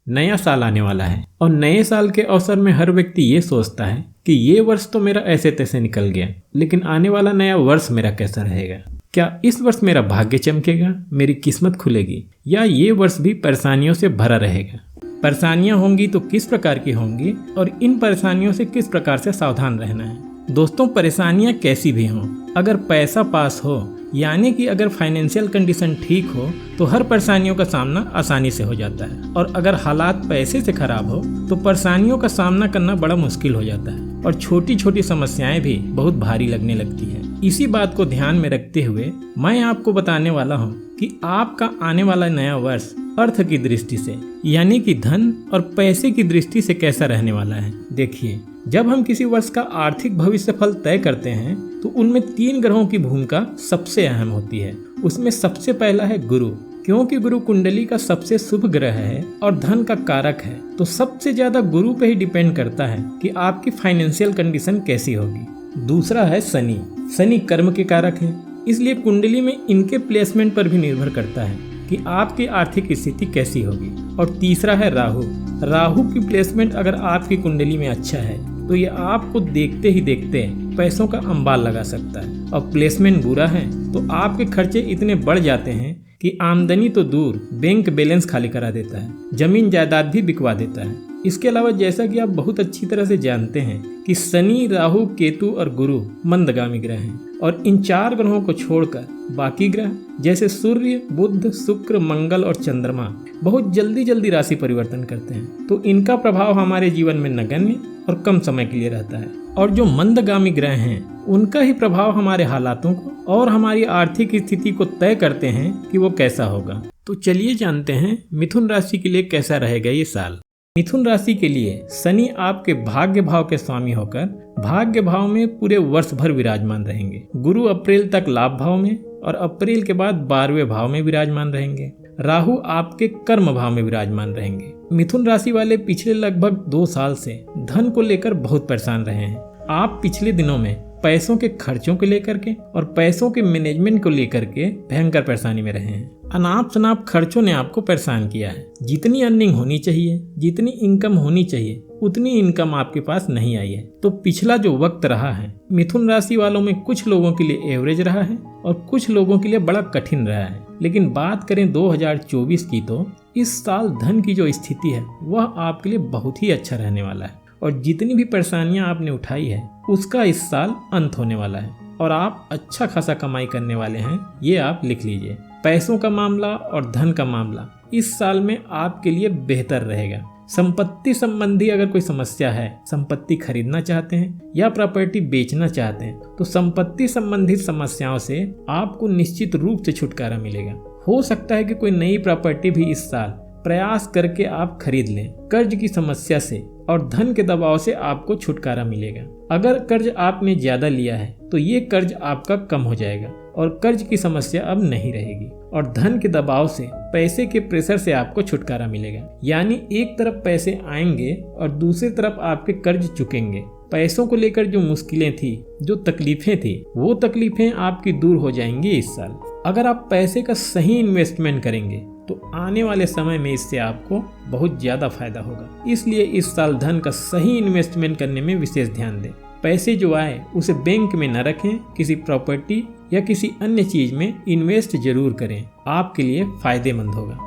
नया साल आने वाला है और नए साल के अवसर में हर व्यक्ति ये सोचता है कि ये वर्ष तो मेरा ऐसे तैसे निकल गया, लेकिन आने वाला नया वर्ष मेरा कैसा रहेगा। क्या इस वर्ष मेरा भाग्य चमकेगा, मेरी किस्मत खुलेगी, या ये वर्ष भी परेशानियों से भरा रहेगा। परेशानियां होंगी तो किस प्रकार की होंगी और इन परेशानियों से किस प्रकार से सावधान रहना है। दोस्तों, परेशानियां कैसी भी हों, अगर पैसा पास हो यानी कि अगर फाइनेंशियल कंडीशन ठीक हो तो हर परेशानियों का सामना आसानी से हो जाता है, और अगर हालात पैसे से खराब हो तो परेशानियों का सामना करना बड़ा मुश्किल हो जाता है और छोटी छोटी समस्याएं भी बहुत भारी लगने लगती है। इसी बात को ध्यान में रखते हुए मैं आपको बताने वाला हूँ कि आपका आने वाला नया वर्ष अर्थ की दृष्टि से यानी कि धन और पैसे की दृष्टि से कैसा रहने वाला है। देखिए, जब हम किसी वर्ष का आर्थिक भविष्य फल तय करते हैं तो उनमें 3 ग्रहों की भूमिका सबसे अहम होती है। उसमें सबसे पहला है गुरु, क्योंकि गुरु कुंडली का सबसे शुभ ग्रह है और धन का कारक है, तो सबसे ज्यादा गुरु पे ही डिपेंड करता है कि आपकी फाइनेंशियल कंडीशन कैसी होगी। दूसरा है शनि। शनि कर्म के कारक है, इसलिए कुंडली में इनके प्लेसमेंट पर भी निर्भर करता है कि आपकी आर्थिक स्थिति कैसी होगी। और तीसरा है राहु। राहु की प्लेसमेंट अगर आपकी कुंडली में अच्छा है तो ये आपको देखते ही देखते पैसों का अंबाल लगा सकता है, और प्लेसमेंट बुरा है तो आपके खर्चे इतने बढ़ जाते हैं कि आमदनी तो दूर, बैंक बैलेंस खाली करा देता है, जमीन जायदाद भी बिकवा देता है। इसके अलावा जैसा कि आप बहुत अच्छी तरह से जानते हैं कि शनि, राहु, केतु और गुरु मंदगामी ग्रह हैं, और इन 4 ग्रहों को छोड़कर बाकी ग्रह जैसे सूर्य, बुध, शुक्र, मंगल और चंद्रमा बहुत जल्दी जल्दी राशि परिवर्तन करते हैं, तो इनका प्रभाव हमारे जीवन में नगण्य और कम समय के लिए रहता है। और जो मंदगामी ग्रह हैं उनका ही प्रभाव हमारे हालातों को और हमारी आर्थिक स्थिति को तय करते हैं कि वो कैसा होगा। तो चलिए जानते हैं मिथुन राशि के लिए कैसा रहेगा ये साल। मिथुन राशि के लिए शनि आपके भाग्य भाव के स्वामी होकर भाग्य भाव में पूरे वर्ष भर विराजमान रहेंगे। गुरु अप्रैल तक लाभ भाव में और अप्रैल के बाद 12वें भाव में विराजमान रहेंगे। राहु आपके कर्म भाव में विराजमान रहेंगे। मिथुन राशि वाले पिछले लगभग 2 साल से धन को लेकर बहुत परेशान रहे हैं। आप पिछले दिनों में पैसों के खर्चों को लेकर के और पैसों के मैनेजमेंट को लेकर के भयंकर परेशानी में रहे हैं। अनाप शनाप खर्चों ने आपको परेशान किया है। जितनी अर्निंग होनी चाहिए, जितनी इनकम होनी चाहिए, उतनी इनकम आपके पास नहीं आई है। तो पिछला जो वक्त रहा है मिथुन राशि वालों में कुछ लोगों के लिए एवरेज रहा है और कुछ लोगों के लिए बड़ा कठिन रहा है। लेकिन बात करें 2024 की तो इस साल धन की जो स्थिति है वह आपके लिए बहुत ही अच्छा रहने वाला है, और जितनी भी परेशानियां आपने उठाई है उसका इस साल अंत होने वाला है और आप अच्छा खासा कमाई करने वाले हैं, ये आप लिख लीजिए। पैसों का मामला और धन का मामला इस साल में आपके लिए बेहतर रहेगा। संपत्ति संबंधी अगर कोई समस्या है, संपत्ति खरीदना चाहते हैं या प्रॉपर्टी बेचना चाहते हैं, तो संपत्ति संबंधित समस्याओं से आपको निश्चित रूप से छुटकारा मिलेगा। हो सकता है कि कोई नई प्रॉपर्टी भी इस साल प्रयास करके आप खरीद लें। कर्ज की समस्या से और धन के दबाव से आपको छुटकारा मिलेगा। अगर कर्ज आपने ज्यादा लिया है तो ये कर्ज आपका कम हो जाएगा और कर्ज की समस्या अब नहीं रहेगी, और धन के दबाव से, पैसे के प्रेशर से आपको छुटकारा मिलेगा। यानी एक तरफ पैसे आएंगे और दूसरी तरफ आपके कर्ज चुकेंगे। पैसों को लेकर जो मुश्किलें थी, जो तकलीफें थी, वो तकलीफें आपकी दूर हो जाएंगी इस साल। अगर आप पैसे का सही इन्वेस्टमेंट करेंगे तो आने वाले समय में इससे आपको बहुत ज्यादा फायदा होगा। इसलिए इस साल धन का सही इन्वेस्टमेंट करने में विशेष ध्यान दें। पैसे जो आए उसे बैंक में न रखें, किसी प्रॉपर्टी या किसी अन्य चीज में इन्वेस्ट जरूर करें, आपके लिए फायदेमंद होगा।